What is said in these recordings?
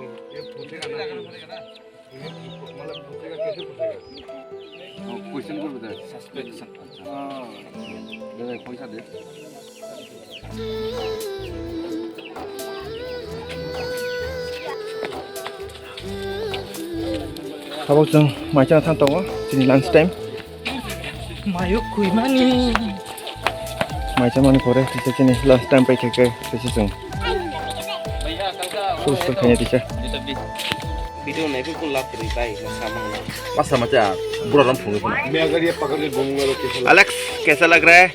ये फूटेगा ना, मतलब फूटेगा कैसे फूटेगा? क्वेश्चन को बताए सस्पेंशन। हाँ ये पैसा दे Habang jeng macam tang tong sini lunch time. Mayo kui mani. Macam mana korek di sini lunch time pai keke sesi jeng. Terus kayaknya bisa. Video này cũng lắp từ tay sama masa macam buram phungi phungi मैं अगर ये पकड़ के घूमूंगा तो कैसा Alex, कैसा लग रहा है?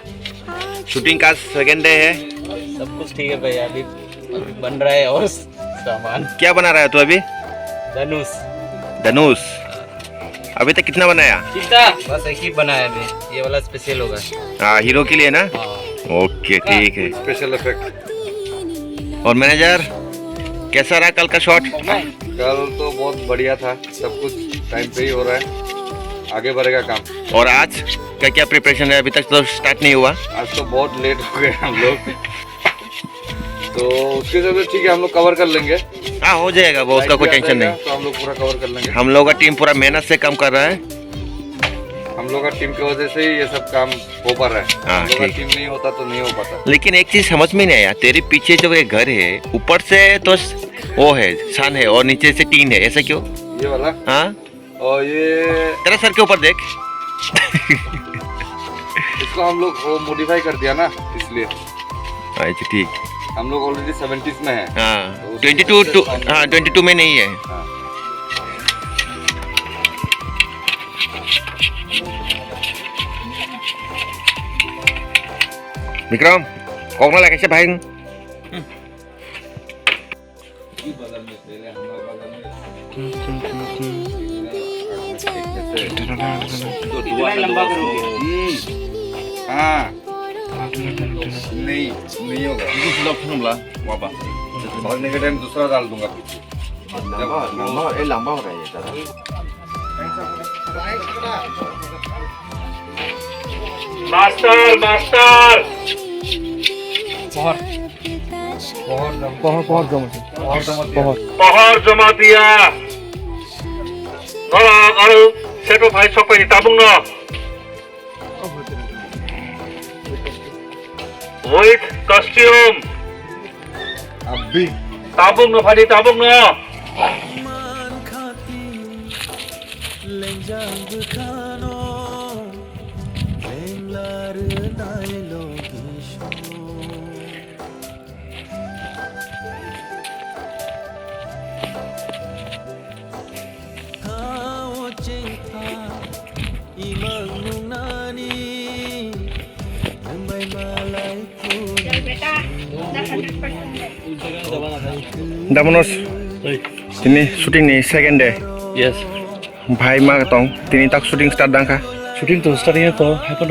शूटिंग का सेकंड डे है. सब कुछ ठीक है भैया अभी बन रहा है और सामान क्या बना रहा है तू अभी? धनुष धनुष. अभी तक कितना बनाया? कितना बस एक ही बनाया अभी ये वाला स्पेशल होगा हाँ हीरो के लिए ना. हाँ ओके ठीक है. Special effect. और मैनेजर कैसा रहा कल का शॉट? कल तो बहुत बढ़िया था, सब कुछ टाइम पे ही हो रहा है, आगे बढ़ेगा काम. और आज क्या क्या प्रिपरेशन है? अभी तक तो स्टार्ट नहीं हुआ. आज तो बहुत लेट हो गए हम लोग, तो उसके चलते ठीक है हम लोग कवर कर लेंगे. हाँ हो जाएगा वो, उसका कोई टेंशन नहीं. तो हम लोग पूरा कवर कर लेंगे. हम लोग का टीम पूरा मेहनत से काम कर रहा है. हम लोग का टीम की वजह से ही ये सब काम हो पा रहा है. हाँ, हम लोग का ठीक. टीम नहीं होता तो नहीं हो पाता. लेकिन एक चीज समझ में नहीं आया, तेरे पीछे जो ये घर है ऊपर से तो वो है छान है और नीचे से टीन है, ऐसा क्यों? ये वाला हाँ और ये तेरा सर के ऊपर देख. इसको हम लोग वो मॉडिफाई कर दिया ना, इसलिए. अच्छा ठीक. हम लोग ऑलरेडी 70s में है. हाँ 22 हाँ 22 में नहीं है. हाँ. विक्रम कौन वाला कैसे भाई? लंबा करोगे हाँ नहीं होगा. भागने के टाइम दूसरा डाल दूंगा. लंबा हो रहा है ये ज़्यादा. मास्टर पहर जमा दिया अरू सेटो भाइ सबै नि ताबुङ न विथ कस्ट्युम अभी ताबुङ न भाइ ताबुङ न Damonos, ini syuting nih second day. Yes. Bhai ma tong, tini tak syuting start dangka. Shooting to starting to happen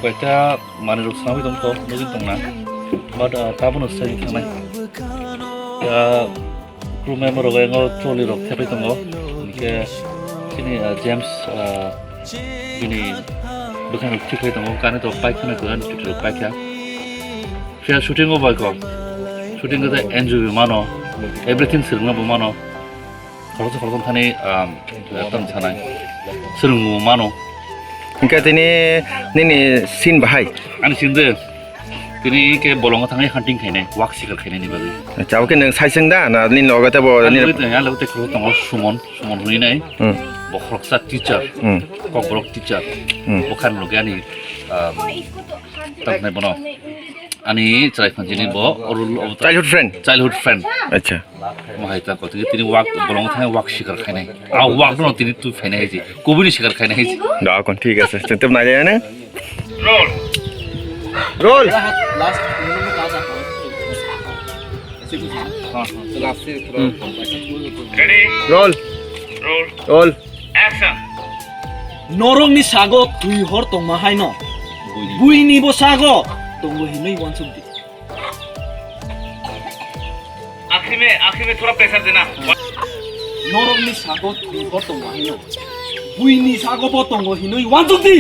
beta maniruk sami tong to nugin tong na. But tabuno starting tong na. Ya crew member oga ngo choli rok thepe tong go. Ke sini James ini bukan rok thik tong go kane to bike na ko an to bike ya. Saya shooting over ko. Shooting ko enjoy mano. Everything sirna bo mano. Kalau sekarang tani tam sana serungu mano. Ingka tini scene bahai. Ani scene deh. Tini ke bolong tangai hunting kene, walk sikar kene ni bagi. Jauh ke neng sai seng dah, na nin loga te bo Ani nin. ya lalu te kalau tanggal sumon hui nai. Bokrok sa teacher, kok borok teacher. Bukan loga ni tak nai bono. Ani cerai panjini bo orul childhood friend. Acha. Mahita ko tini walk bolong tangai walk sikar kene. Walk no tini tu kene haji. Kubuni sikar kene haji. Dah kon ठीक है sir. Tetap na aja na. Roll Roll. Last में कहा था ऐसे कुछ हां तो last से थोड़ा रेडी Roll. Roll. एक्सन नरं नि सागो तुई हर तंग माहाय न बुई नि बो सागो तंग हिनै वनसुबि आखिर में थोड़ा प्रेशर देना नरं नि सागो तुई हर तंग माहाय न बुई नि सागो बो तंग हिनै वनसुबि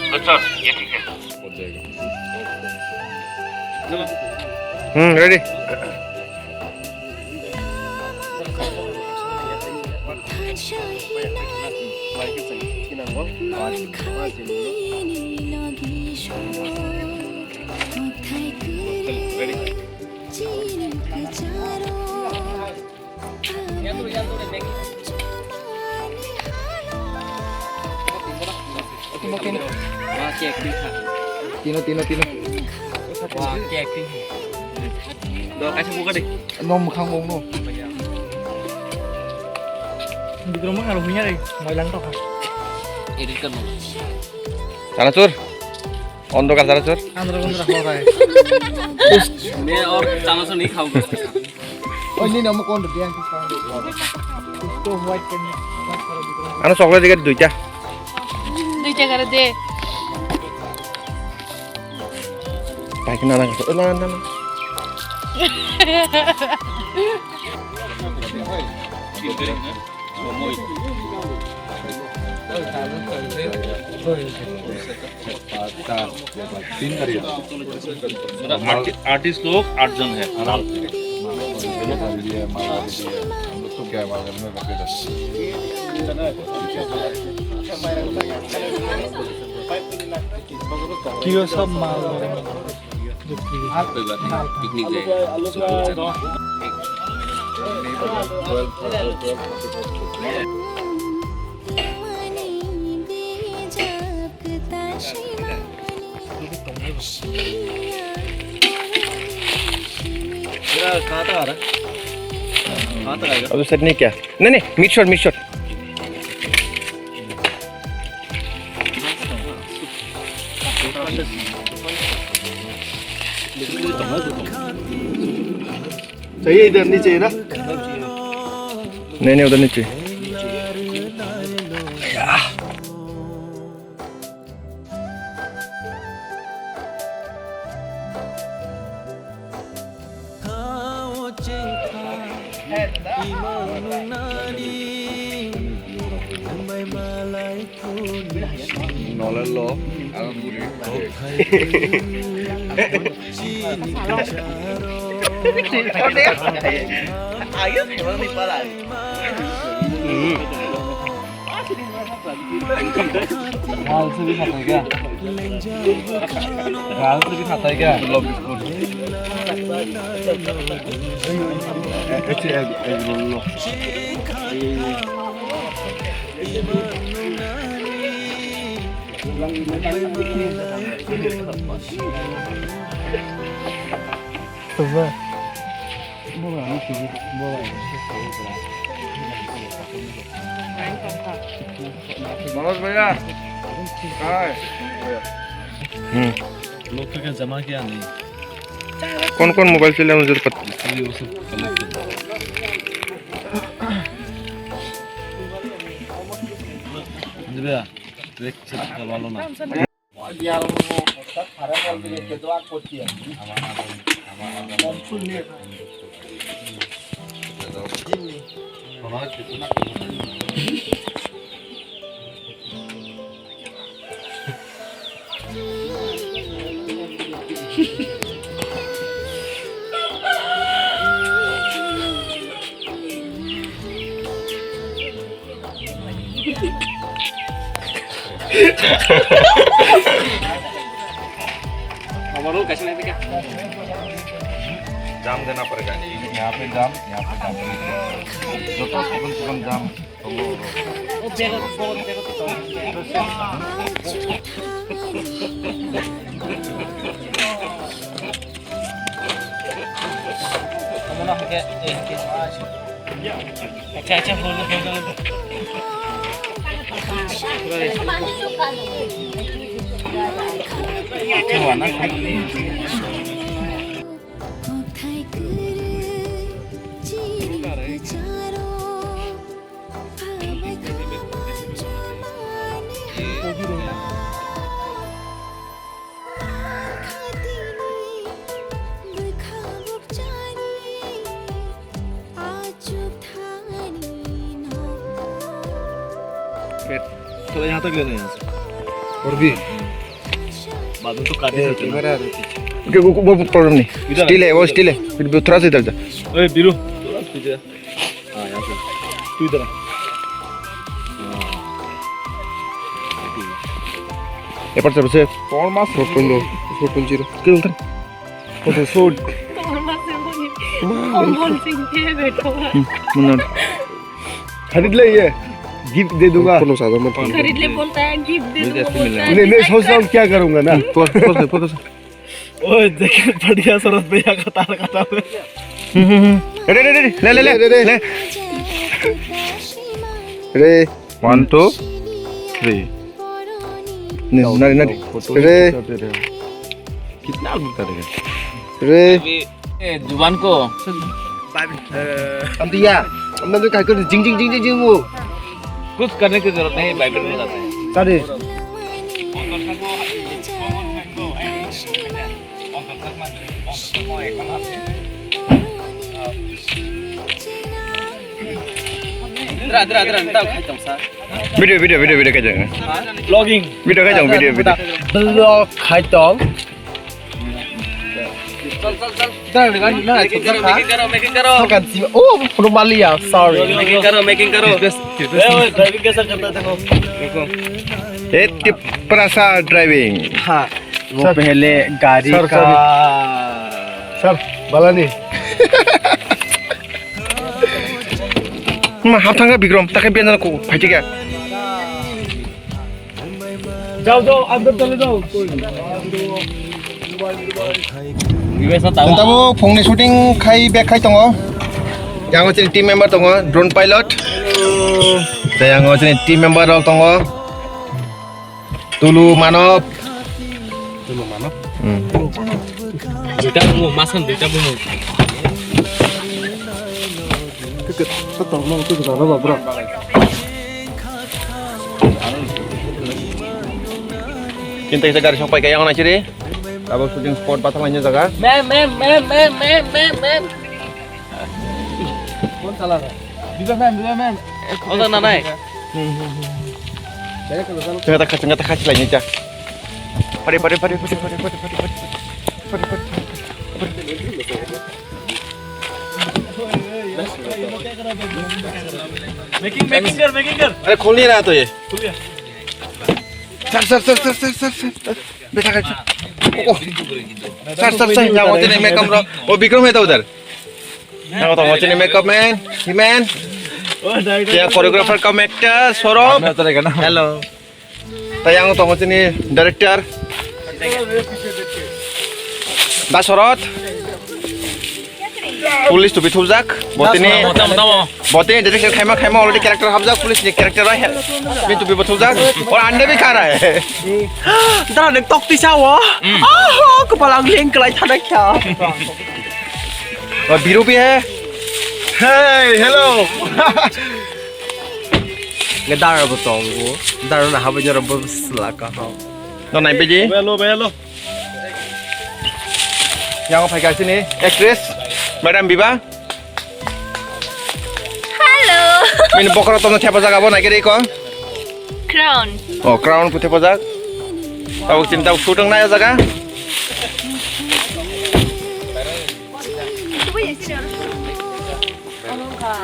अच्छा ये ठीक है Ready. Tino. Wah, kek đi. Được, anh xem mua cái đi. Nom không uống đâu. Di rumah kalau punya deh, mau hilang toh. Ini kan mau. চানাচুর অন্ধকার চানাচুর Andra mau kayak. Ini orang sama sini kau. Oh ini nama kau udah yang kita. Itu white kan. আনো chocolate দিকে দুইটা দুইটা করে দে পাইকি না না না না না आर्टिस्ट लोग 8 जन है आराम से Kio सब माल पिकनिक गए कहाँ तक आ रहा है? कहाँ तक आएगा? अब सेट नहीं क्या नहीं नहीं मिड शॉट चाहिए इधर नहीं चाहिए ना? नहीं उधर नीचे Nolelo, alam buri. Ayo, emang nih pala. Hal से भी खाता है क्या? हल से भी खाता है क्या? गुलाब बिस्कुट। ऐसे एग रोल लो। मनोज भैया लोग तो क्या जमा किया नहीं कौन मोबाइल चला मुझे तो पता ये वो सब कलेक्ट भैया ट्रैक से करवा लो ना हमारे कैसे नहीं क्या? जाम देना पड़ेगा यहाँ पे जाम जो तो सुगम जाम अच्छा फोन तो यहाँ तक लेना है यहाँ से और भी बाद में तो काटे सकते हैं कैमरा वो प्रॉब्लम नहीं स्टिल है वो स्टिल है फिर थोड़ा सा इधर जा ओए बीरू थोड़ा पीछे हाँ यहाँ से तू इधर आ हाँ ठीक है एपार से तोरमा 4.0 किलोमीटर फोटो शूट खरीद ले ये गिफ्ट दे दूंगा खरीद ले बोलता है गिफ्ट दे दूंगा नहीं सोच रहा हूँ क्या करूंगा ना फोटो ओए देख बढ़िया सरस भैया का तार काटा रे रे 1 2 3 नरी रे कितना दूर करेगा रे जुबान को हम दिया हमने तो क्या कर जिंग वो कुछ करने की जरूरत नहीं वाइब्रेट हो जाता है सारे video cái gì blogging video cái dòng video blog खाइतों मेकिंग करो kan sih oh Romalia sorry making करो ड्राइविंग कैसा करता देखो ये Tiprasa driving हाँ वो पहले गाड़ी का सर बाला नहीं हाफ थांगा बिक्रम ताके बेनर को फाइट क्या जाओ अंदर चले जाओ tentang phongni shooting khai back khai tongo yang o team member tongo drone pilot yang o team member rok tongo tulu manop दुटा बुमु मासन दुटा बुमु kita isa garis sampai kaya na chiri abo shooting spot patang lainnya jaga ma'am कौन चला रहा है विजय ma'am उधर ना नहीं tengah tak lainnya ja pare making कर अरे खोल नहीं रहा तो ये खुल गया सर बेटा कर sir yang o team makeup ro oh Bikram है तो उधर yang o team makeup man he man ya choreographer kam actor Sorop hello tayang o team director Dasorot police तो बिथुजाक बतने डायरेक्टर खाइमा ऑलरेडी कैरेक्टर हमजाक पुलिस ने character रहा है मैं तो बिथुजाक और अंडे भी खा रहा है दादा ने टॉक पिसा वो आह कपाल अंगलिंग कलाई थाना क्या और बीरू भी है हेलो दादा बताओ वो दादा ना हमें जरा बस लगा हाँ तो नहीं बेजी बेलो yang apa guys ini actress Madam Biba Halo min bokro to na thepa jaga bo na kiri ko Crown oh crown puthe pajak tau cinta shooting na jaga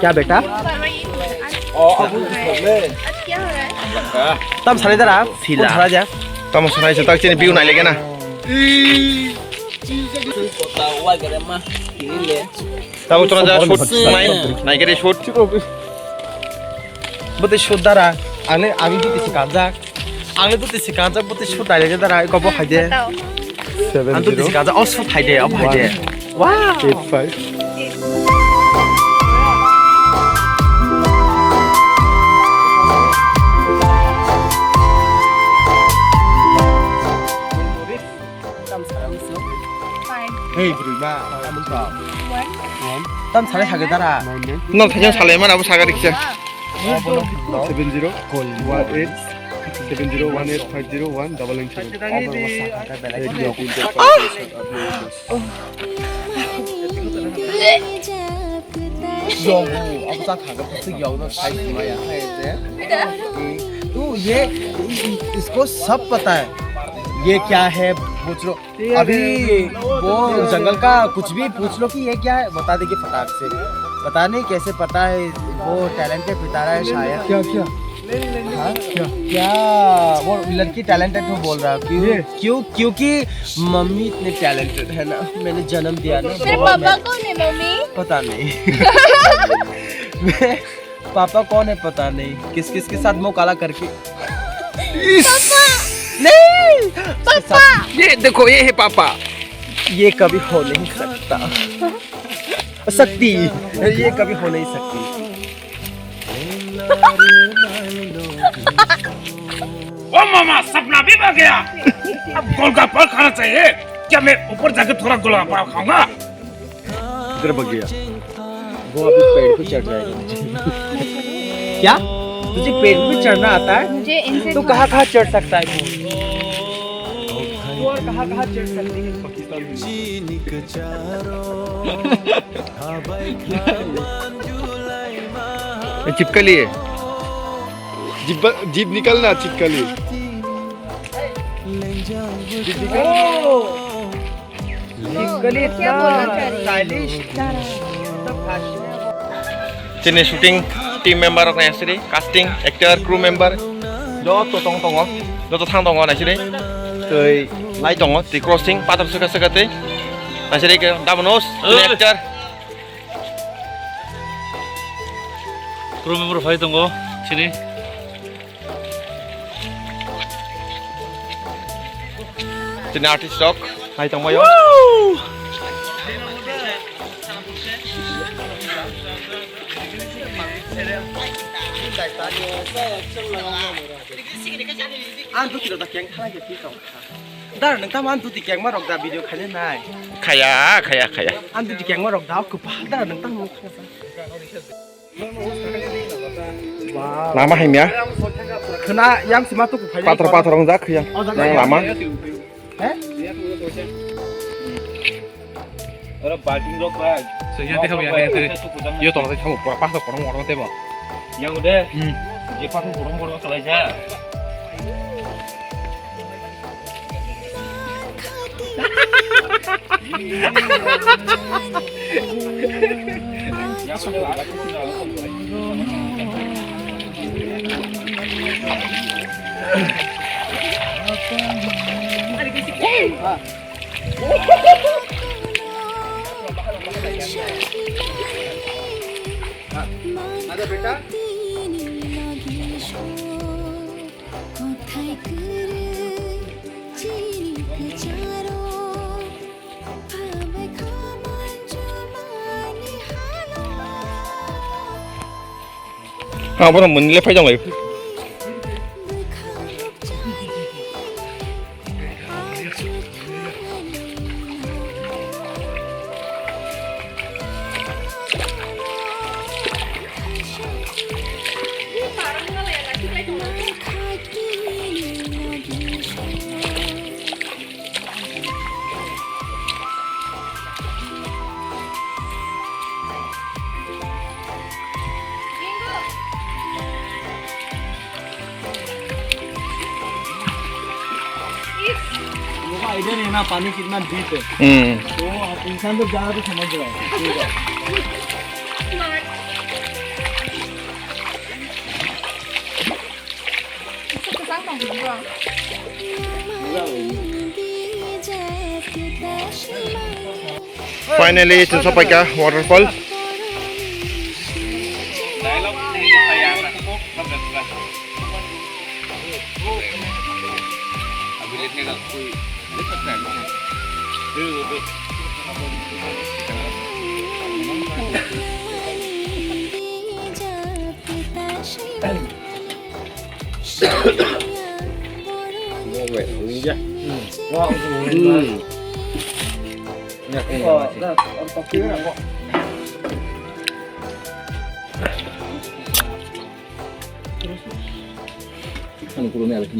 क्या बेटा क्या हो रहा है तब सारे इधर आप फिला थोड़ा जा tamo sunai se tak chini view na lege na tamo to na ja shoot nai kiri shoot बते शोध दारा आने आगे तो किसी कांजा बते शोध डाले के दारा कब खाइदे हम तो किसी कांजा और शोध खाइदे अब खाइदे वाह 85 Hey, berubah. Kamu tahu? तम सारे खागे Dara no thajang sale man abu saga dikse 70 18 7018501997 यो अब ता खागे तो यो ना साइज में या है तो ये इसको सब पता है ये क्या है पूछ लो अभी वो जंगल का कुछ भी पूछ लो कि ये क्या है बता देगी फटाक से पता नहीं कैसे पता है वो टैलेंटेड पितारा है शायद क्या क्या वो लड़की टैलेंटेड हो बोल रहा क्यों क्योंकि मम्मी इतने टैलेंटेड है ना मैंने जन्म दिया ना तेरे पापा कौन है मम्मी? पता नहीं पापा कौन है पता नहीं किस किस के साथ मुंह काला करके नहीं पापा ये देखो ये है पापा ये कभी हो नहीं सकता सकती ये कभी हो नहीं सकती ओ मामा सपना भी आ गया अब गोलगप्पा खाना चाहिए क्या मैं ऊपर जाकर थोड़ा गोलगप्पा खाऊंगा इधर बग गया वो अभी पेड़ पे चढ़ जाएगा क्या तुझे पेड़ पे चढ़ना आता है मुझे इनसे तो कहाँ कहाँ चढ़ सकता है तू और कहाँ कहाँ चढ़ सकती है पाकिस्तान ये चिपकली है जीप निकलना चिपकली क्या बोलना चाह रही है? Stylish Sini syuting tim member na sini casting actor crew member do to tong tongo do to thang tongo na sini tei lai tongo ti crossing patar suka suka te na sini ke damonos actor Crew member fight dong go sini. sini artist dok lai tongo yo an tu tidak tak yang kaya gitu dar nang tam an tu tik yang marok da video khane nai khaya an tu tik yang marok da ku pa dar nang tam mu lama hai mia khana yang sima tu ku phai patar rong jak yang lama Orang parking lot lah. Saya teh yang ini yo tolong saya kamu pas tak orang orang teh Yang udah. Dia pakai borong-borong selesai. ada beta apa orang menilai phải dong lagi इधर है ना पानी कितना deep है तो इंसान तो ज्यादा तो समझ रहा है finally sampai ke waterfall dialog ni saya nak kok sampai sudah अभी लेने का कोई देख सकता है Kan kurungnya lagi